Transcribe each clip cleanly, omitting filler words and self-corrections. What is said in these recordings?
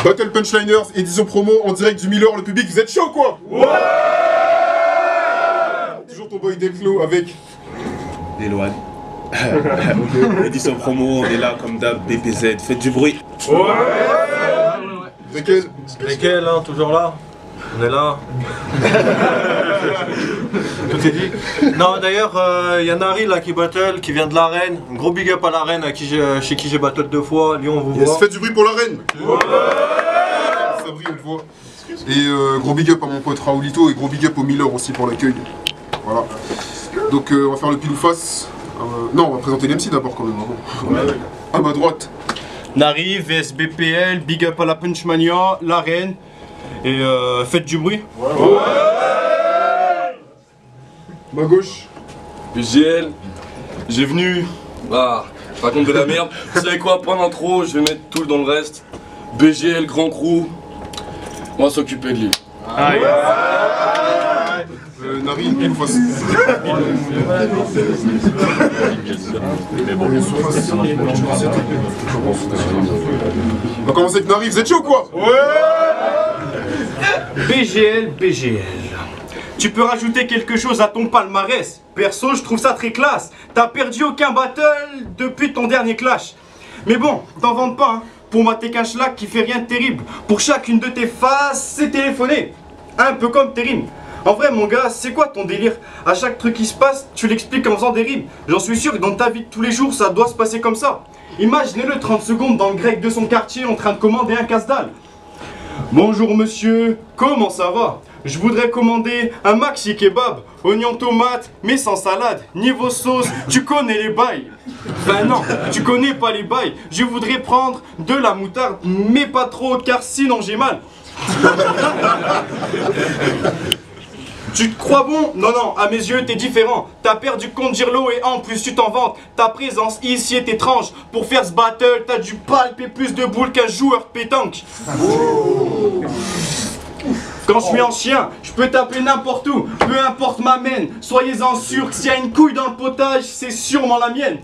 Battle Punchliners, édition promo en direct du Miller, le public, vous êtes chaud quoi? Ouais. Toujours ton boy Declo avec Déloigne. Édition promo, on est là comme d'hab, BPZ, faites du bruit. Ouais. Lesquels? Lesquels, hein, toujours là. On est là. Tout est dit. Non, d'ailleurs, il y a Nari là qui battle, qui vient de l'arène. Un gros big up à l'arène, chez qui j'ai battle 2 fois. Lyon, on vous voit. Faites du bruit pour l'arène. Ouais. Sabri, on te voit. Et gros big up à mon pote Raoulito et gros big up au Miller aussi pour l'accueil. Voilà. Donc on va faire le pile ou face. Non, on va présenter l'MC d'abord quand même. Ouais. À ma droite. Nari, VSBPL, big up à la Punchmania, l'arène. Et faites du bruit. Ouais. Ma gauche. BGL, j'ai venu. Ah, je raconte de la merde. Vous savez quoi, point d'intro, je vais mettre tout dans le reste. BGL, grand crew, on va s'occuper de lui. Aïe. Nari, pile ou face? On va commencer avec Nari, vous êtes chaud ou quoi? BGL. Tu peux rajouter quelque chose à ton palmarès? Perso, je trouve ça très classe. T'as perdu aucun battle depuis ton dernier clash. Mais bon, t'en vantes pas, hein. Pour moi, t'es qu'un schlag qui fait rien de terrible. Pour chacune de tes phases, c'est téléphoné. Un peu comme tes rimes. En vrai, mon gars, c'est quoi ton délire? À chaque truc qui se passe, tu l'expliques en faisant des rimes. J'en suis sûr que dans ta vie de tous les jours, ça doit se passer comme ça. Imaginez-le 30 secondes dans le grec de son quartier en train de commander un casse-dalle. Bonjour monsieur, comment ça va? Je voudrais commander un maxi kebab, oignon tomate, mais sans salade. Niveau sauce, tu connais les bails. Ben non, tu connais pas les bails. Je voudrais prendre de la moutarde, mais pas trop, car sinon j'ai mal. Tu te crois bon? Non, à mes yeux, t'es différent. T'as perdu contre Girlo et en plus tu t'en vantes. Ta présence ici est étrange. Pour faire ce battle, t'as dû palper plus de boules qu'un joueur de pétanque. Quand je suis en chien, je peux taper n'importe où, peu importe ma mène. Soyez-en sûrs que s'il y a une couille dans le potage, c'est sûrement la mienne.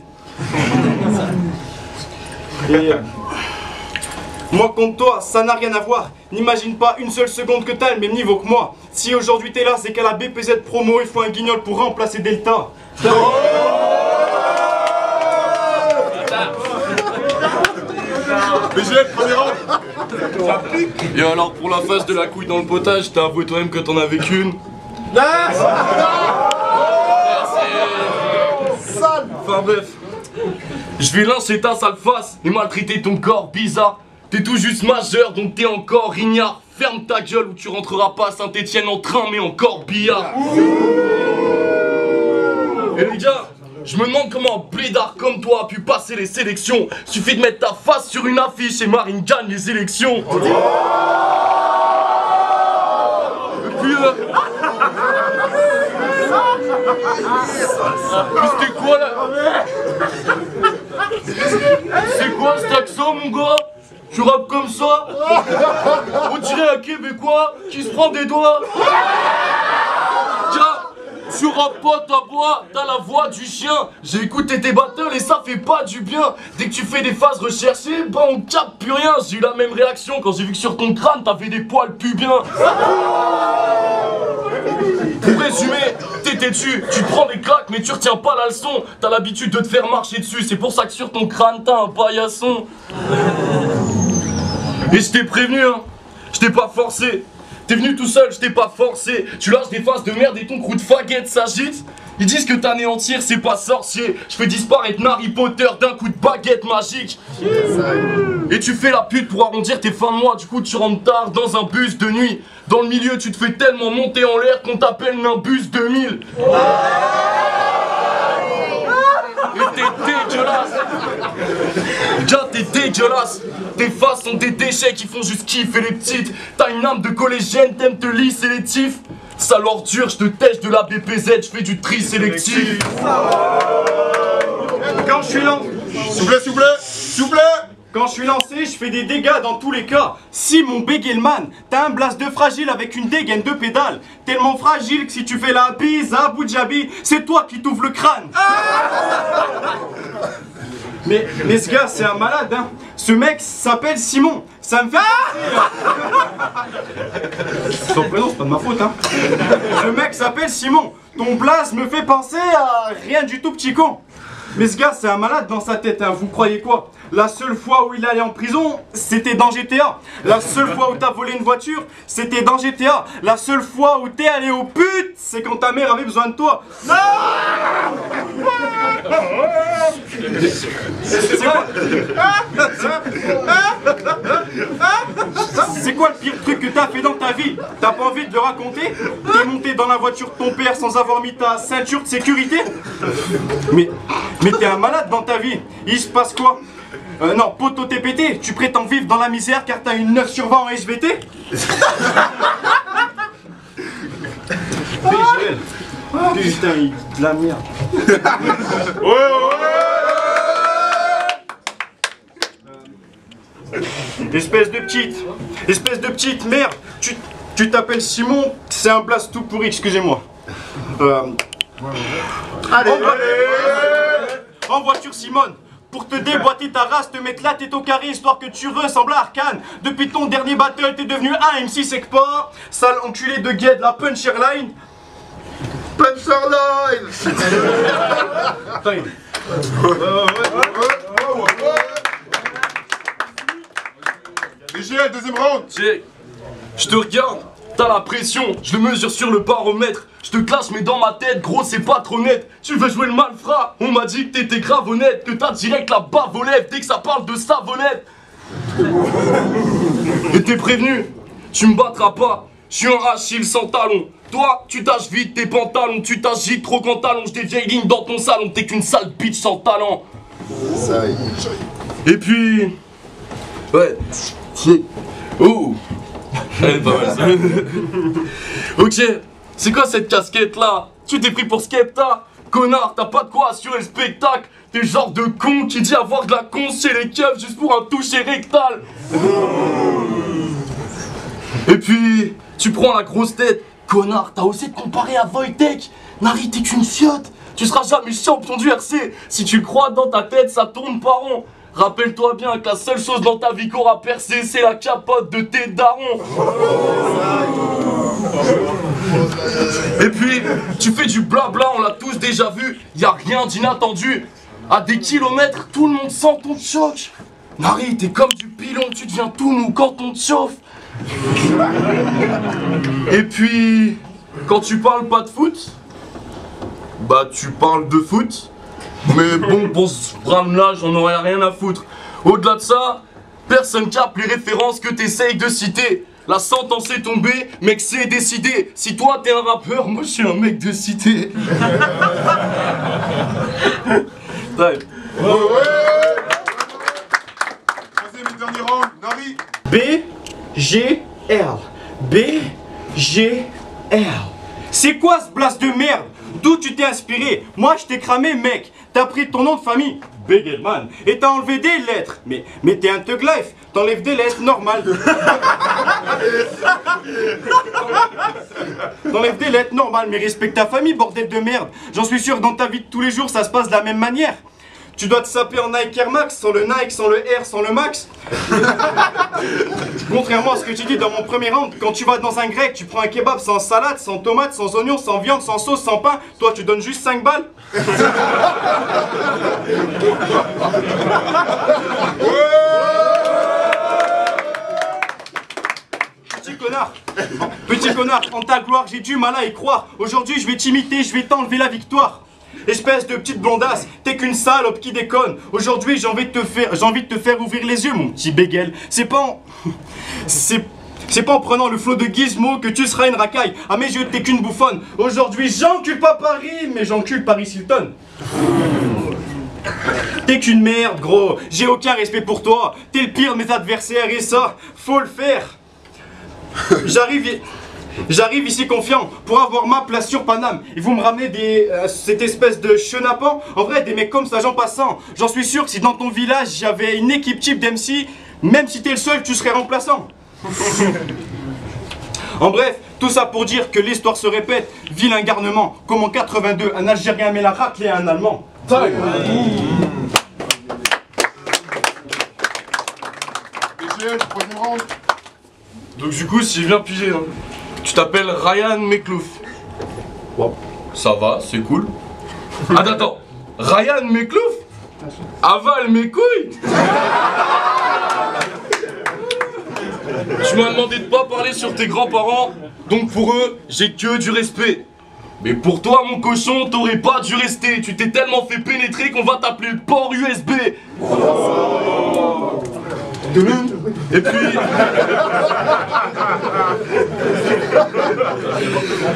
Et moi contre toi, ça n'a rien à voir. N'imagine pas une seule seconde que t'as le même niveau que moi. Si aujourd'hui t'es là, c'est qu'à la BPZ promo, il faut un guignol pour remplacer Delta. BGL, premier round. Et alors, pour la phase de la couille dans le potage, t'as avoué toi-même que t'en avais qu'une. Enfin bref, je vais lyncher ta sale face et maltraiter ton corps bizarre. T'es tout juste majeur donc t'es encore ignare. Ferme ta gueule ou tu rentreras pas à Saint-Etienne en train mais encore billard. Et les gars, je me demande comment un blédard comme toi a pu passer les sélections. Suffit de mettre ta face sur une affiche et Marine gagne les élections. Et puis c'était quoi là? C'est quoi cet accent mon gars? Tu rappes comme ça? On dirait un Québécois qui se prend des doigts. Tiens, tu rappes pas ta voix, t'as la voix du chien. J'ai écouté tes battles et ça fait pas du bien. Dès que tu fais des phases recherchées, bah on capte plus rien. J'ai eu la même réaction quand j'ai vu que sur ton crâne t'avais des poils pubiens. Pour résumer, t'es têtu, tu prends des claques mais tu retiens pas la leçon. T'as l'habitude de te faire marcher dessus, c'est pour ça que sur ton crâne t'as un paillasson. Et je t'ai prévenu hein, je t'ai pas forcé. T'es venu tout seul, je t'ai pas forcé. Tu lâches des phases de merde et ton crew de faguette s'agite. Ils disent que t'anéantir c'est pas sorcier. Je fais disparaître Harry Potter d'un coup de baguette magique. Et tu fais la pute pour arrondir tes fins de mois. Du coup tu rentres tard dans un bus de nuit. Dans le milieu tu te fais tellement monter en l'air qu'on t'appelle un bus 2000. Et t'es dégueulasse. Gars t'es dégueulasse. Tes faces sont des déchets qui font juste kiffer les petites. T'as une âme de collégienne, t'aimes te lisser les tifs. Sale ordure, je te tèche de la BPZ, je fais du tri sélectif. Quand je suis lancé, S'il vous plaît. quand je suis lancé, je fais des dégâts dans tous les cas. Si mon Begelman, t'as un blast de fragile avec une dégaine de pédale. Tellement fragile que si tu fais la bise à Abu Dhabi, c'est toi qui t'ouvres le crâne. Mais ce gars, c'est un malade, hein. Ce mec s'appelle Simon. ça me fait penser... Son prénom, c'est pas de ma faute, hein. Le mec s'appelle Simon. Ton blaze me fait penser à rien du tout, petit con. Mais ce gars, c'est un malade dans sa tête, hein. Vous croyez quoi? La seule fois où il allait en prison, c'était dans GTA. La seule fois où t'as volé une voiture, c'était dans GTA. La seule fois où t'es allé au pute, c'est quand ta mère avait besoin de toi. C'est quoi le pire truc que t'as fait dans ta vie? T'as pas envie de le raconter? T'es monté dans la voiture de ton père sans avoir mis ta ceinture de sécurité? Mais t'es un malade dans ta vie. Il se passe quoi? Non, poteau t'es pété. Tu prétends vivre dans la misère car t'as une 9 sur 20 en SVT? Putain, il dit de la merde. Espèce de petite merde. Tu t'appelles Simon, c'est un blast tout pourri, excusez-moi. Allez. En voiture, Simone. Pour te déboîter ta race, te mettre la tête au carré, histoire que tu ressembles à Arkane. Depuis ton dernier battle, t'es devenu un MC sec pas. Sale enculé de guet de la puncherline. Puncherline. BGL, deuxième round. Je te regarde, t'as la pression, je le mesure sur le baromètre. Je te clash mais dans ma tête, gros c'est pas trop net. Tu veux jouer le malfrat? On m'a dit que t'étais grave honnête, que t'as direct la bave aux lèvres dès que ça parle de savonnette. Et t'es prévenu, tu me battras pas, je suis un Achille sans talon. Toi, tu tâches vite tes pantalons, tu t'agites trop quand t'allonges des vieilles lignes dans ton salon. T'es qu'une sale bitch sans talent. Et puis... Ouais. Oh. Elle est pas mal ça. Ok, c'est quoi cette casquette là? Tu t'es pris pour Skepta? Connard, t'as pas de quoi assurer le spectacle. T'es le genre de con qui dit avoir de la con chez les keufs juste pour un toucher rectal. Et puis, tu prends la grosse tête. Connard, t'as osé te comparer à Wojtek. Nari, t'es qu'une fiotte. Tu seras jamais champion du RC. Si tu le crois dans ta tête, ça tourne pas rond. Rappelle-toi bien que la seule chose dans ta vie qu'aura percé, c'est la capote de tes darons. Et puis, tu fais du blabla, on l'a tous déjà vu. Y'a rien d'inattendu. À des kilomètres, tout le monde sent ton choc. Nari, t'es comme du pilon, tu deviens tout mou quand on te chauffe. Et puis, quand tu parles pas de foot, bah tu parles de foot. Mais bon, pour ce round-là, j'en aurais rien à foutre. Au-delà de ça, personne capte les références que t'essayes de citer. La sentence est tombée, mec, c'est décidé. Si toi t'es un rappeur, moi je suis un mec de cité. Troisième et dernier round, Nari. B-G-R. B-G-R. C'est quoi ce blast de merde? D'où tu t'es inspiré? Moi je t'ai cramé, mec. T'as pris ton nom de famille, Begelman, et t'as enlevé des lettres. Mais t'es un thug life, t'enlèves des lettres, normal. T'enlèves des lettres, normal, mais respecte ta famille, bordel de merde. J'en suis sûr, dans ta vie de tous les jours, ça se passe de la même manière. Tu dois te saper en Nike Air Max, sans le Nike, sans le R, sans le Max. Contrairement à ce que j'ai dit dans mon premier round, quand tu vas dans un grec, tu prends un kebab sans salade, sans tomate, sans oignon, sans viande, sans sauce, sans pain. Toi, tu donnes juste 5 balles. Petit connard, en ta gloire, j'ai du mal à y croire. Aujourd'hui, je vais t'imiter, je vais t'enlever la victoire. Espèce de petite blondasse, t'es qu'une salope qui déconne. Aujourd'hui, j'ai envie de te faire ouvrir les yeux, mon petit béguel. C'est pas en prenant le flot de Gizmo que tu seras une racaille. À mes yeux, t'es qu'une bouffonne. Aujourd'hui, j'encule pas Paris, mais j'encule Paris Hilton. T'es qu'une merde, gros. J'ai aucun respect pour toi. T'es le pire de mes adversaires et ça, faut le faire. J'arrive ici confiant pour avoir ma place sur Paname. Et vous me ramenez cette espèce de chenapan. En vrai, des mecs comme ça, j'en passant. J'en suis sûr que si dans ton village, j'avais une équipe type d'MC, même si t'es le seul, tu serais remplaçant. En bref, tout ça pour dire que l'histoire se répète. Vilain garnement, comme en 82, un Algérien met la raclée à un Allemand. BGL, troisième round. Donc du coup, si j'ai bien pigé, hein, tu t'appelles Ryan Meklouf. Wow. Ça va, c'est cool. Attends, Ryan Meklouf avale mes couilles. Tu m'as demandé de pas parler sur tes grands-parents, donc pour eux, j'ai que du respect. Mais pour toi, mon cochon, t'aurais pas dû rester. Tu t'es tellement fait pénétrer qu'on va t'appeler le port USB.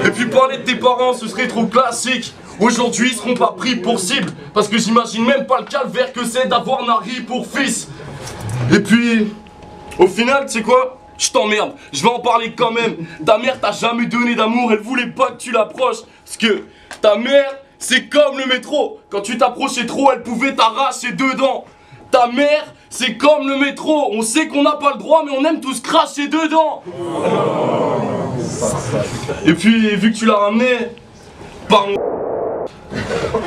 Et puis parler de tes parents, ce serait trop classique. Aujourd'hui, ils seront pas pris pour cible, parce que j'imagine même pas le calvaire que c'est d'avoir Nari pour fils. Et puis, au final, tu sais quoi? Je t'emmerde, je vais en parler quand même. Ta mère t'a jamais donné d'amour, elle voulait pas que tu l'approches. Parce que ta mère, c'est comme le métro. Quand tu t'approchais trop, elle pouvait t'arracher dedans. Ta mère, c'est comme le métro. On sait qu'on n'a pas le droit, mais on aime tous cracher dedans. Et puis, vu que tu l'as ramené, pardon.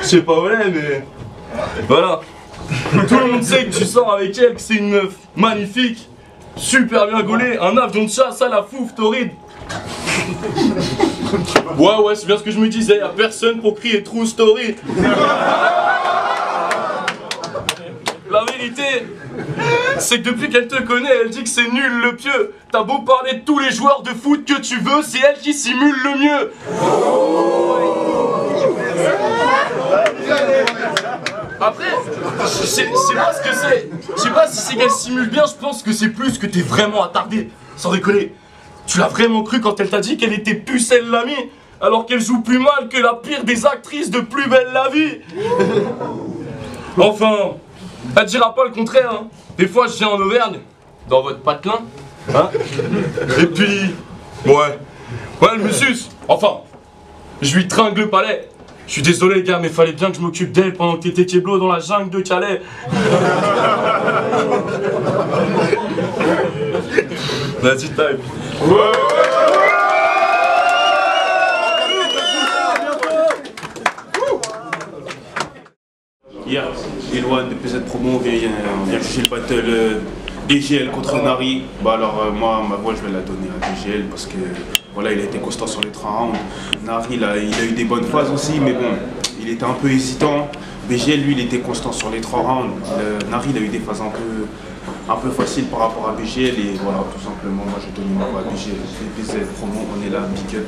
Je sais pas où elle est, mais voilà. Tout le monde sait que tu sors avec elle, que c'est une meuf magnifique. Super bien gaulé, un avion de chasse à la fouf, torride. Ouais, c'est bien ce que je me disais, y'a personne pour crier true story. La vérité, c'est que depuis qu'elle te connaît, elle dit que c'est nul le pieu. T'as beau parler de tous les joueurs de foot que tu veux, c'est elle qui simule le mieux. Après, je sais pas ce que c'est. Je sais pas si c'est qu'elle simule bien, je pense que c'est plus que t'es vraiment attardé. Sans déconner. Tu l'as vraiment cru quand elle t'a dit qu'elle était pucelle l'amie, alors qu'elle joue plus mal que la pire des actrices de Plus belle la vie. Enfin, elle dira pas le contraire, hein. Des fois je viens en Auvergne, dans votre patelin, hein. Et puis, ouais, le monsieur, enfin, je lui tringle le palais. Je suis désolé les gars, mais fallait bien que je m'occupe d'elle pendant que t'étais Keblo dans la jungle de Calais. Vas-y, time. Hier, Eloane de PZ Promo vient juger le battle DGL contre Nari. Bah alors moi, ma voix, je vais la donner à DGL parce que voilà, il a été constant sur les 3 rounds. Nari, il a eu des bonnes phases aussi, mais bon, il était un peu hésitant. BGL, lui, il était constant sur les 3 rounds. Nari, il a eu des phases un peu faciles par rapport à BGL et voilà, tout simplement, moi, je donne ma voix à BGL. PZ Promo, on est là, big up.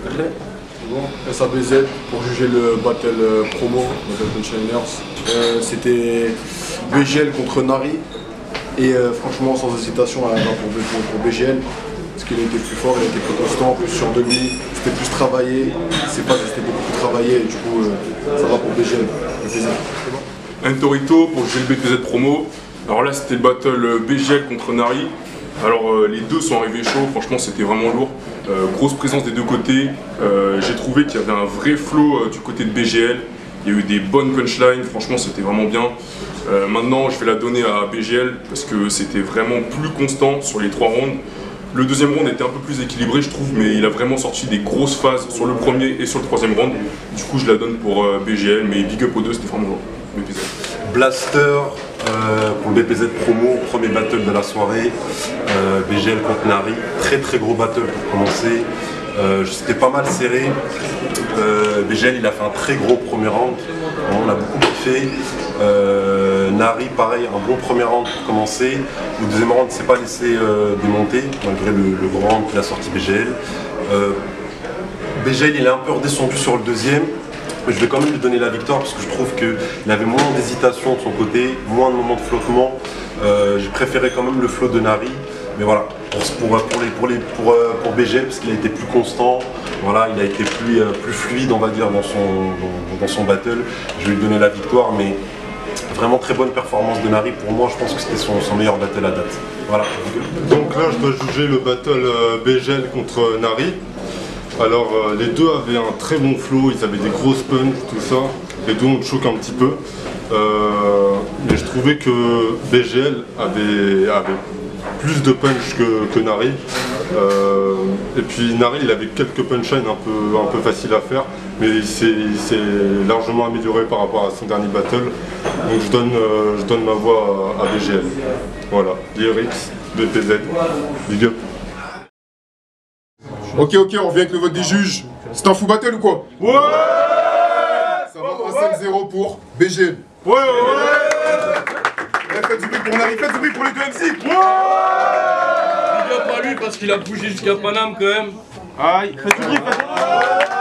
Bon, SABZ pour juger le battle promo, Battle Punchiners. C'était BGL contre Nari. Et franchement, sans hésitation, à la main pour BGL. Parce qu'il a été plus fort, il a été plus constant, plus sûr de lui. C'était plus travaillé. C'est pas que c'était beaucoup plus travaillé. Et du coup, ça va pour BGL. Le plaisir. Entorito pour juger le BPZ promo. Alors là, c'était le battle BGL contre Nari. Alors les deux sont arrivés chauds, franchement c'était vraiment lourd. Grosse présence des deux côtés. J'ai trouvé qu'il y avait un vrai flow du côté de BGL. Il y a eu des bonnes punchlines, franchement c'était vraiment bien. Maintenant je vais la donner à BGL parce que c'était vraiment plus constant sur les 3 rounds. Le deuxième round était un peu plus équilibré je trouve, mais il a vraiment sorti des grosses phases sur le premier et sur le troisième round. Du coup je la donne pour BGL, mais big up aux deux, c'était vraiment lourd. BPZ. Blaster pour le BPZ promo, premier battle de la soirée, BGL contre Nari, très gros battle pour commencer, c'était pas mal serré, BGL il a fait un très gros premier round, on a beaucoup kiffé, Nari pareil, un bon premier round pour commencer, le deuxième round ne s'est pas laissé démonter malgré le grand round qu'il a sorti BGL. BGL il est un peu redescendu sur le deuxième. Mais je vais quand même lui donner la victoire parce que je trouve qu'il avait moins d'hésitation de son côté, moins de moments de flottement. J'ai préféré quand même le flow de Nari. Mais voilà, pour BGL parce qu'il a été plus constant, voilà, il a été plus fluide on va dire dans son battle. Je vais lui donner la victoire, mais vraiment très bonne performance de Nari. Pour moi, je pense que c'était son meilleur battle à date. Voilà. Donc là, je dois juger le battle BGL contre Nari. Alors les deux avaient un très bon flow, ils avaient des grosses punches, tout ça. Les deux on choque un petit peu. Mais je trouvais que BGL avait plus de punch que Nari. Et puis Nari il avait quelques punchlines un peu faciles à faire, mais il s'est largement amélioré par rapport à son dernier battle. Donc je donne ma voix à BGL. Voilà, lyrics, BPZ. Big up. Ok, on revient avec le vote des juges. C'est un fou battle ou quoi? Ouais. Ça va 1-5-0 pour BGL. Ouais. Faites du bruit pour Nari, faites du bruit pour les deux MC. Big up à lui parce qu'il a bougé jusqu'à Paname quand même. Aïe, faites du bruit, faites du bruit.